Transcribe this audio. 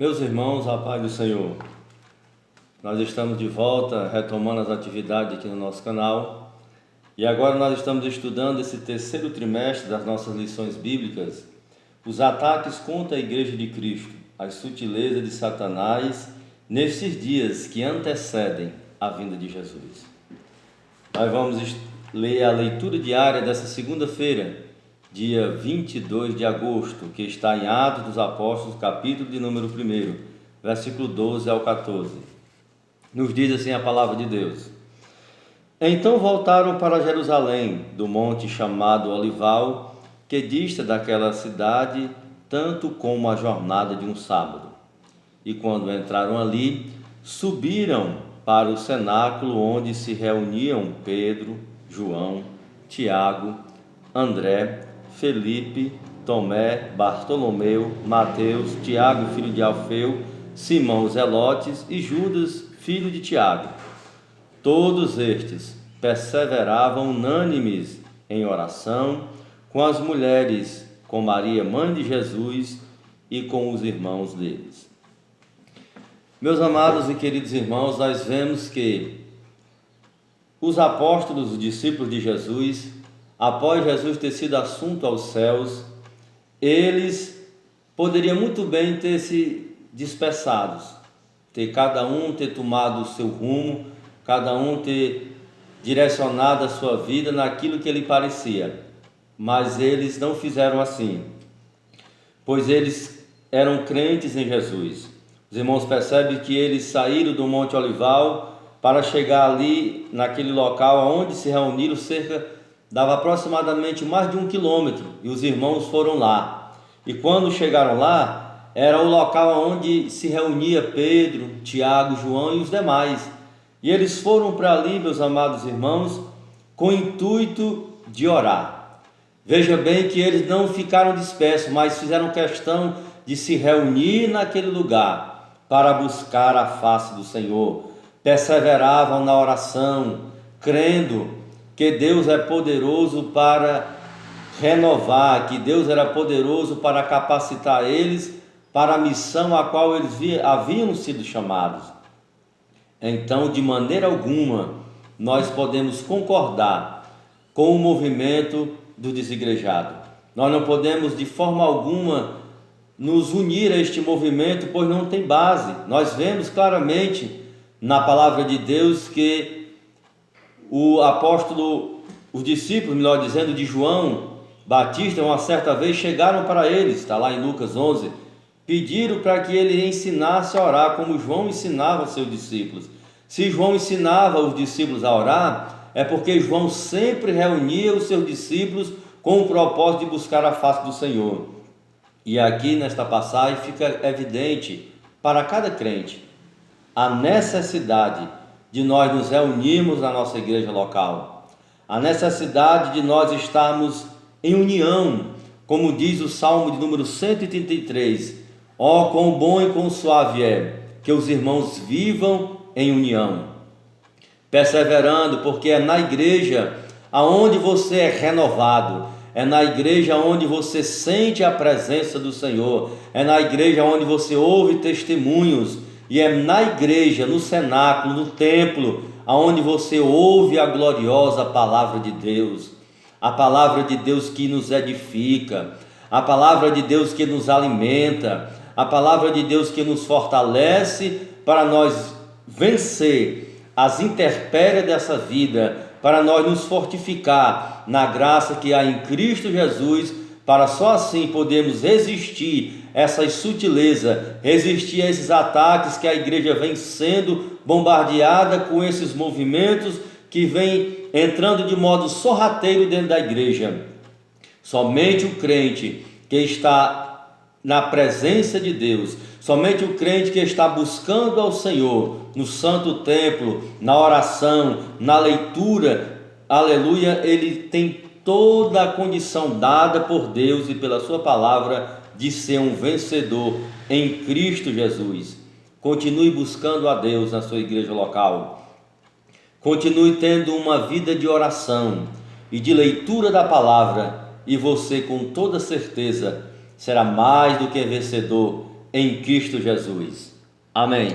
Meus irmãos, a paz do Senhor, nós estamos de volta, retomando as atividades aqui no nosso canal, e agora nós estamos estudando esse terceiro trimestre das nossas lições bíblicas, os ataques contra a Igreja de Cristo, as sutilezas de Satanás, nesses dias que antecedem a vinda de Jesus. Nós vamos ler a leitura diária dessa segunda-feira, dia 22 de agosto, que está em Atos dos Apóstolos, capítulo de número 1, versículo 12 ao 14. Nos diz assim a palavra de Deus: Então voltaram para Jerusalém, do monte chamado Olival, que dista daquela cidade tanto como a jornada de um sábado. E quando entraram ali, subiram para o cenáculo onde se reuniam Pedro, João, Tiago, André, Felipe, Tomé, Bartolomeu, Mateus, Tiago, filho de Alfeu, Simão Zelotes e Judas, filho de Tiago. Todos estes perseveravam unânimes em oração com as mulheres, com Maria, mãe de Jesus, e com os irmãos deles. Meus amados e queridos irmãos, nós vemos que os apóstolos, os discípulos de Jesus, após Jesus ter sido assunto aos céus, eles poderiam muito bem ter se dispersados, cada um ter tomado o seu rumo, cada um ter direcionado a sua vida naquilo que lhe parecia, mas eles não fizeram assim, pois eles eram crentes em Jesus. Os irmãos percebem que eles saíram do Monte Olival para chegar ali, naquele local onde se reuniram dava aproximadamente mais de 1 quilômetro, e os irmãos foram lá. E quando chegaram lá, era o local onde se reunia Pedro, Tiago, João e os demais. E eles foram para ali, meus amados irmãos, com o intuito de orar. Veja bem que eles não ficaram dispersos, mas fizeram questão de se reunir naquele lugar para buscar a face do Senhor. Perseveravam na oração, crendo que Deus é poderoso para renovar, que Deus era poderoso para capacitar eles para a missão a qual eles haviam sido chamados. Então, de maneira alguma, nós podemos concordar com o movimento do desigrejado. Nós não podemos, de forma alguma, nos unir a este movimento, pois não tem base. Nós vemos claramente na palavra de Deus que os discípulos, melhor dizendo, de João Batista, uma certa vez chegaram para eles, está lá em Lucas 11, pediram para que ele ensinasse a orar, como João ensinava aos seus discípulos. Se João ensinava os discípulos a orar, é porque João sempre reunia os seus discípulos com o propósito de buscar a face do Senhor. E aqui nesta passagem fica evidente para cada crente a necessidade de nós nos reunirmos na nossa igreja local, a necessidade de nós estarmos em união, como diz o Salmo de número 133, quão bom e quão suave é que os irmãos vivam em união, perseverando, porque é na igreja aonde você é renovado, é na igreja onde você sente a presença do Senhor, é na igreja onde você ouve testemunhos, e é na igreja, no cenáculo, no templo, aonde você ouve a gloriosa palavra de Deus, a palavra de Deus que nos edifica, a palavra de Deus que nos alimenta, a palavra de Deus que nos fortalece para nós vencer as intempéries dessa vida, para nós nos fortificar na graça que há em Cristo Jesus, para só assim podermos resistir essas sutilezas, resistir a esses ataques que a igreja vem sendo bombardeada com esses movimentos que vem entrando de modo sorrateiro dentro da igreja. Somente o crente que está na presença de Deus, somente o crente que está buscando ao Senhor no santo templo, na oração, na leitura, aleluia, ele tem toda a condição dada por Deus e pela sua palavra de ser um vencedor em Cristo Jesus. Continue buscando a Deus na sua igreja local. Continue tendo uma vida de oração e de leitura da palavra, e você com toda certeza será mais do que vencedor em Cristo Jesus. Amém.